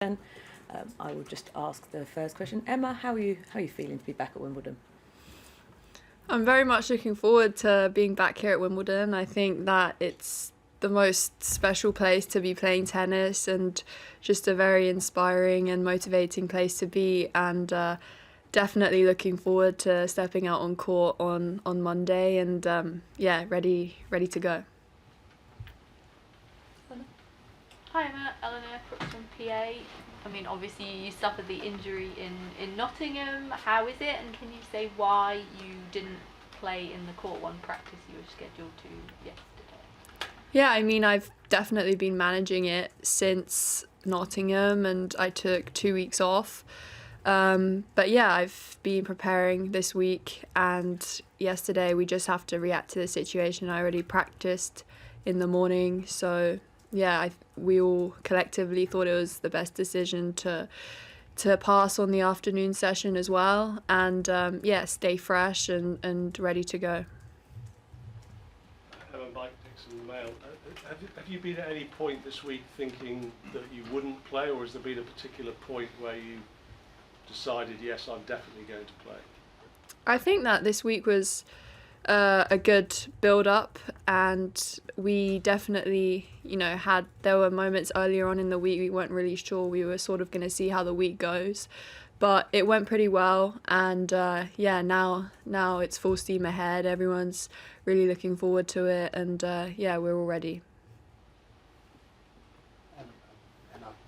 Then I will just ask the first question. Emma, how are you feeling to be back at Wimbledon? I'm very much looking forward to being back here at Wimbledon. I think that it's the most special place to be playing tennis and just a very inspiring and motivating place to be, and definitely looking forward to stepping out on court on Monday and ready to go. Hi, Emma. Eleanor Crooks from PA. I mean, obviously you suffered the injury in Nottingham. How is it? And can you say why you didn't play in the Court 1 practice you were scheduled to yesterday? Yeah, I mean, I've definitely been managing it since Nottingham, and I took 2 weeks off. But yeah, I've been preparing this week, and yesterday we just have to react to the situation. I already practiced in the morning, so yeah, we all collectively thought it was the best decision to pass on the afternoon session as well, and stay fresh and ready to go. Mike Dixon, Mail. Have you been at any point this week thinking that you wouldn't play, or has there been a particular point where you decided, yes, I'm definitely going to play? I think that this week was a good build-up, and we definitely, there were moments earlier on in the week we weren't really sure. We were sort of going to see how the week goes, but it went pretty well, and now it's full steam ahead. Everyone's really looking forward to it, and we're all ready.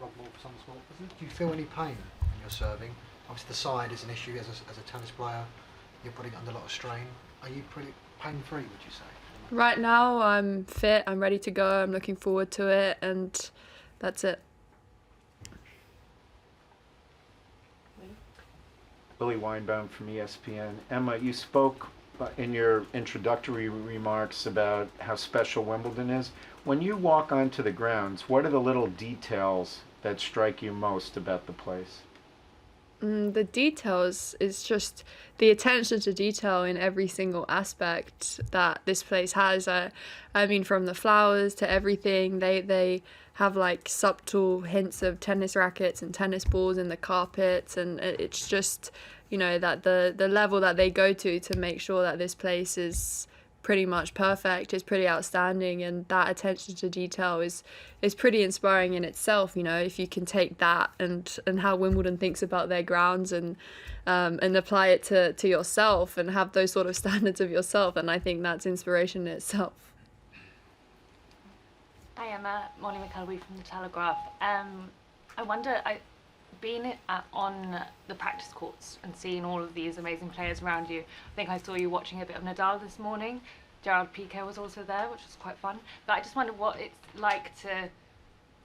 Rob Moore for Sunsport. Do you feel any pain when you're serving? Obviously the side is an issue as a tennis player. You're putting it under a lot of strain. Are you pretty pain-free, would you say? Right now I'm fit, I'm ready to go, I'm looking forward to it, and that's it. Billy Weinbaum from ESPN. Emma, you spoke in your introductory remarks about how special Wimbledon is. When you walk onto the grounds, what are the little details that strike you most about the place? The details is just the attention to detail in every single aspect that this place has. I mean, from the flowers to everything, they have like subtle hints of tennis rackets and tennis balls in the carpets, and it's just, that the level that they go to make sure that this place is pretty much perfect is pretty outstanding, and that attention to detail is pretty inspiring in itself. If you can take that and how Wimbledon thinks about their grounds and apply it to yourself and have those sort of standards of yourself, and I think that's inspiration in itself. Hi, Emma. Molly McElwee from The Telegraph. I wonder, being on the practice courts and seeing all of these amazing players around you, I think I saw you watching a bit of Nadal this morning. Gerard Piqué was also there, which was quite fun. But I just wonder what it's like is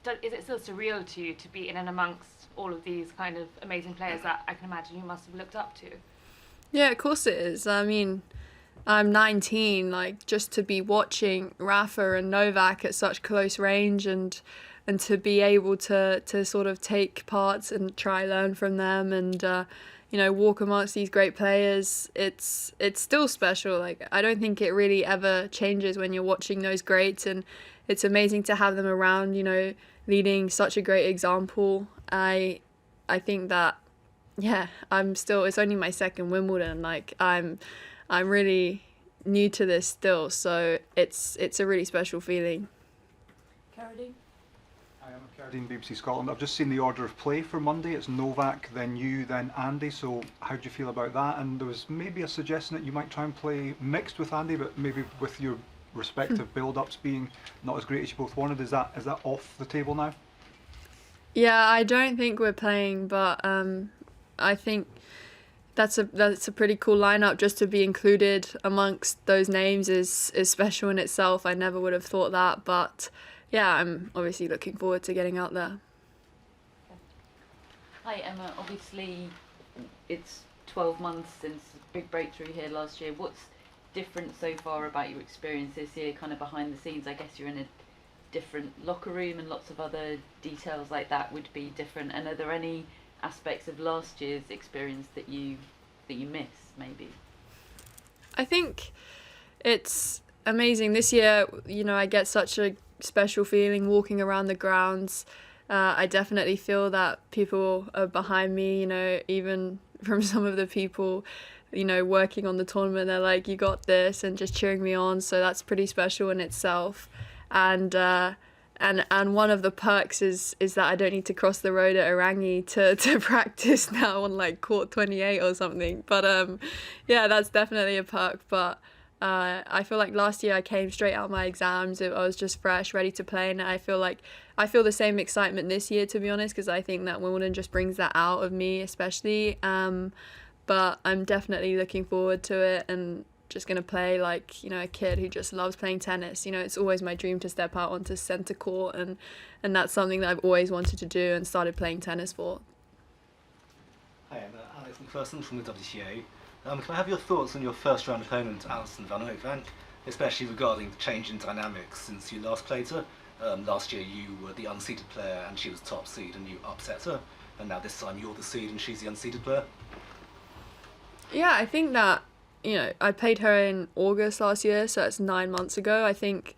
it still surreal to you to be in and amongst all of these kind of amazing players that I can imagine you must have looked up to? Yeah, of course it is. I mean, I'm 19, just to be watching Rafa and Novak at such close range and to be able to sort of take part and try learn from them and walk amongst these great players, it's still special. I don't think it really ever changes when you're watching those greats, and it's amazing to have them around, leading such a great example. I think that it's only my second Wimbledon. I'm really new to this still, so it's a really special feeling. Caroline? Hi, I'm Carradine, BBC Scotland. I've just seen the order of play for Monday. It's Novak, then you, then Andy. So how do you feel about that? And there was maybe a suggestion that you might try and play mixed with Andy, but maybe with your respective build-ups being not as great as you both wanted. Is that off the table now? Yeah, I don't think we're playing, but I think that's a pretty cool lineup. Just to be included amongst those names is special in itself. I never would have thought that, but yeah, I'm obviously looking forward to getting out there. Hi Emma, obviously it's 12 months since the big breakthrough here last year. What's different so far about your experience this year, kind of behind the scenes? I guess you're in a different locker room and lots of other details like that would be different. And are there any aspects of last year's experience that you miss, maybe? I think it's amazing this year. I get such a special feeling walking around the grounds I definitely feel that people are behind me, you know, even from some of the people, you know, working on the tournament. They're like, you got this, and just cheering me on. So that's pretty special in itself. And one of the perks is that I don't need to cross the road at Orangi to practice now on like court 28 or something. But yeah, that's definitely a perk. But I feel like last year I came straight out of my exams. I was just fresh, ready to play, and I feel the same excitement this year, to be honest, because I think that Wimbledon just brings that out of me, especially. But I'm definitely looking forward to it, and just going to play like, you know, a kid who just loves playing tennis. You know, it's always my dream to step out onto centre court, and that's something that I've always wanted to do and started playing tennis for. Hi, I'm Alex McPherson from the WTA. Can I have your thoughts on your first round opponent, Alison van Uytvanck, especially regarding the change in dynamics since you last played her? Last year you were the unseeded player and she was top seed and you upset her, and now this time you're the seed and she's the unseeded player. Yeah, I think that, you know, I played her in August last year, so that's 9 months ago. I think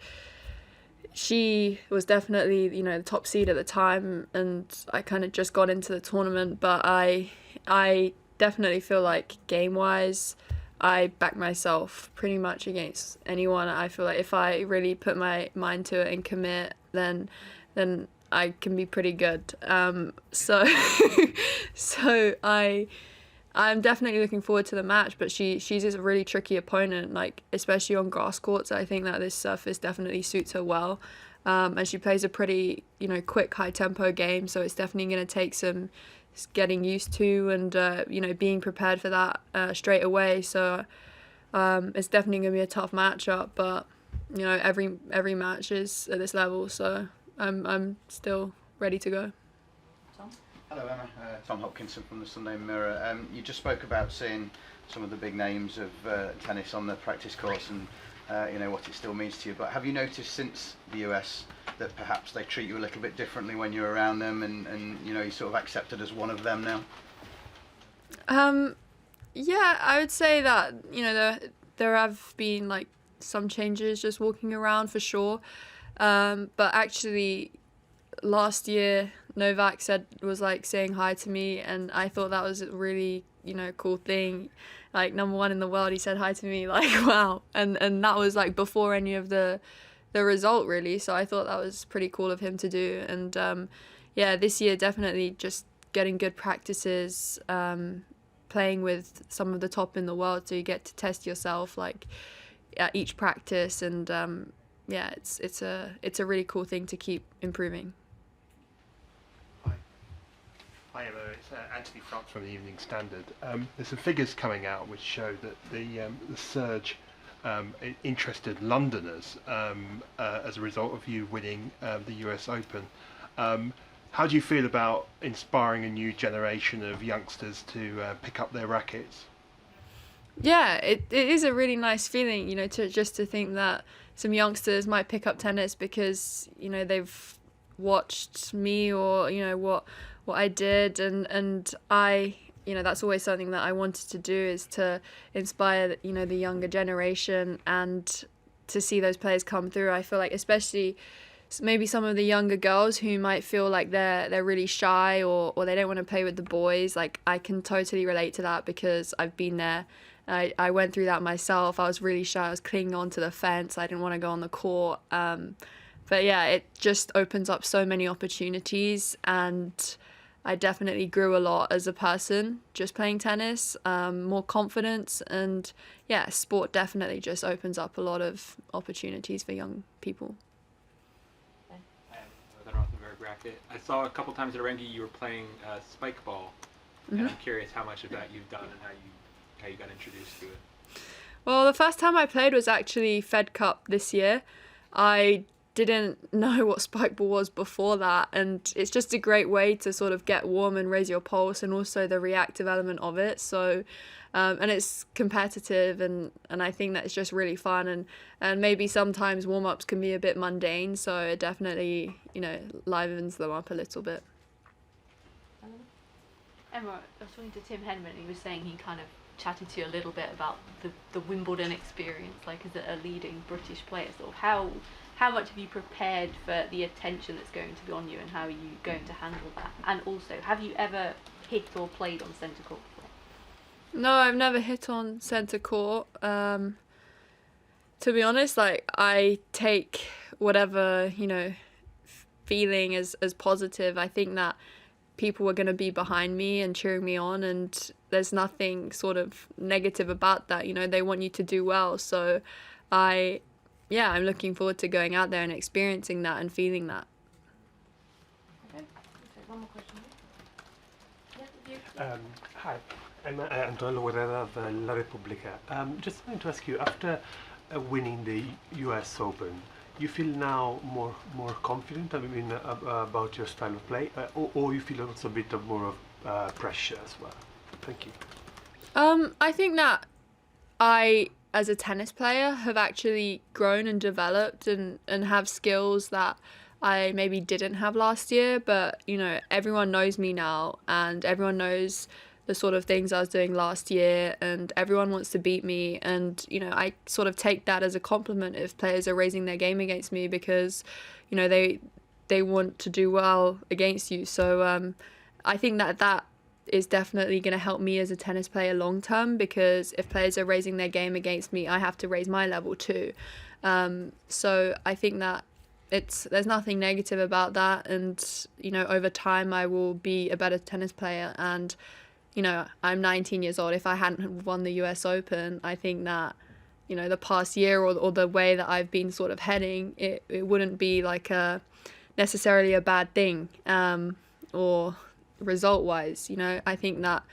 she was definitely, you know, the top seed at the time, and I kind of just got into the tournament, but I definitely feel like game-wise, I back myself pretty much against anyone. I feel like if I really put my mind to it and commit, then I can be pretty good. So I'm definitely looking forward to the match, but she's a really tricky opponent, like especially on grass courts. I think that this surface definitely suits her well, and she plays a pretty, you know, quick, high-tempo game, so it's definitely going to take some getting used to and you know, being prepared for that straight away. So it's definitely going to be a tough matchup, but you know, every match is at this level, so I'm still ready to go. Hello Emma, Tom Hopkinson from the Sunday Mirror. You just spoke about seeing some of the big names of tennis on the practice course and you know what it still means to you, but have you noticed since the US that perhaps they treat you a little bit differently when you're around them, and you know, you're sort of accepted as one of them now? Yeah, I would say that, you know, there have been like some changes just walking around for sure, but actually last year Novak was like saying hi to me, and I thought that was a really, you know, cool thing. Like, number one in the world, he said hi to me, like, wow. And that was like before any of the result, really, so I thought that was pretty cool of him to do. And yeah, this year definitely just getting good practices, playing with some of the top in the world, so you get to test yourself like at each practice, and yeah, it's a really cool thing to keep improving. Hi Emma, it's Anthony France from the Evening Standard. There's some figures coming out which show that the surge interested Londoners as a result of you winning the US Open. How do you feel about inspiring a new generation of youngsters to pick up their rackets? Yeah, it is a really nice feeling, you know, to think that some youngsters might pick up tennis because, you know, they've watched me or, you know, what I did, and I, you know, that's always something that I wanted to do, is to inspire, you know, the younger generation and to see those players come through. I feel like especially maybe some of the younger girls who might feel like they're really shy or they don't want to play with the boys, like I can totally relate to that because I've been there. I went through that myself. I was really shy. I was clinging onto the fence. I didn't want to go on the court. But yeah, it just opens up so many opportunities, and I definitely grew a lot as a person just playing tennis, more confidence, and yeah, sport definitely just opens up a lot of opportunities for young people. I saw a couple times at Orangi you were playing spike ball, and I'm curious how much of that you've done and how you got introduced to it. Well, the first time I played was actually Fed Cup this year. I didn't know what spike ball was before that, and it's just a great way to sort of get warm and raise your pulse, and also the reactive element of it. So and it's competitive, and I think that it's just really fun, and maybe sometimes warm-ups can be a bit mundane, so it definitely, you know, livens them up a little bit. Emma, I was talking to Tim Henman, he was saying he kind of chatted to you a little bit about the Wimbledon experience, like as a leading British player, sort of how how much have you prepared for the attention that's going to be on you, and how are you going to handle that? And also, have you ever hit or played on centre court before? No, I've never hit on centre court. To be honest, like, I take whatever, feeling as positive. I think that people are going to be behind me and cheering me on, and there's nothing sort of negative about that. They want you to do well. So I'm looking forward to going out there and experiencing that and feeling that. Okay, let's take one more question. Yeah, Hi, I'm Antonio Guerrera of La Repubblica. Just wanted to ask you, after winning the US Open, you feel now more confident, about your style of play, or you feel also a bit of more of pressure as well? Thank you. I think that I, as a tennis player, have actually grown and developed and have skills that I maybe didn't have last year, but everyone knows me now, and everyone knows the sort of things I was doing last year, and everyone wants to beat me, and I sort of take that as a compliment if players are raising their game against me, because they want to do well against you. So I think that is definitely going to help me as a tennis player long term, because if players are raising their game against me, I have to raise my level too. So I think that there's nothing negative about that, and over time I will be a better tennis player. And I'm 19 years old. If I hadn't won the US Open, I think that the past year or the way that I've been sort of heading, it wouldn't be like necessarily a bad thing, or result wise. I think that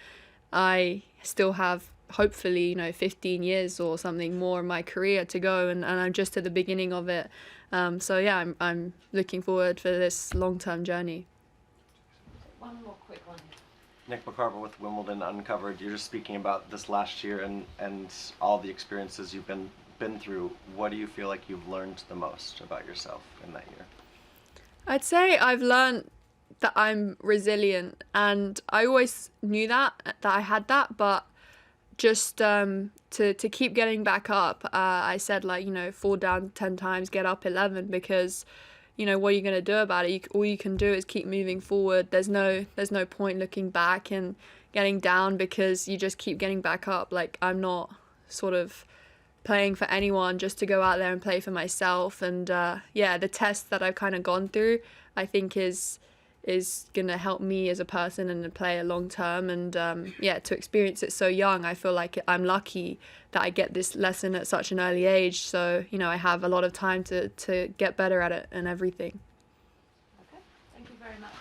I still have hopefully 15 years or something more in my career to go, and I'm just at the beginning of it. So yeah, I'm looking forward for this long-term journey. One more quick one. Nick McCarver with Wimbledon Uncovered. You're just speaking about this last year and all the experiences you've been through. What do you feel like you've learned the most about yourself in that year? I'd say I've learned that I'm resilient, and I always knew that I had that, but just to keep getting back up, I said, fall down 10 times, get up 11, because what are you going to do about it? All you can do is keep moving forward. There's no point looking back and getting down, because you just keep getting back up. Like, I'm not sort of playing for anyone, just to go out there and play for myself. And the test that I've kind of gone through, I think is going to help me as a person and a player long term. And to experience it so young, I feel like I'm lucky that I get this lesson at such an early age. So I have a lot of time to get better at it and everything. Okay, thank you very much.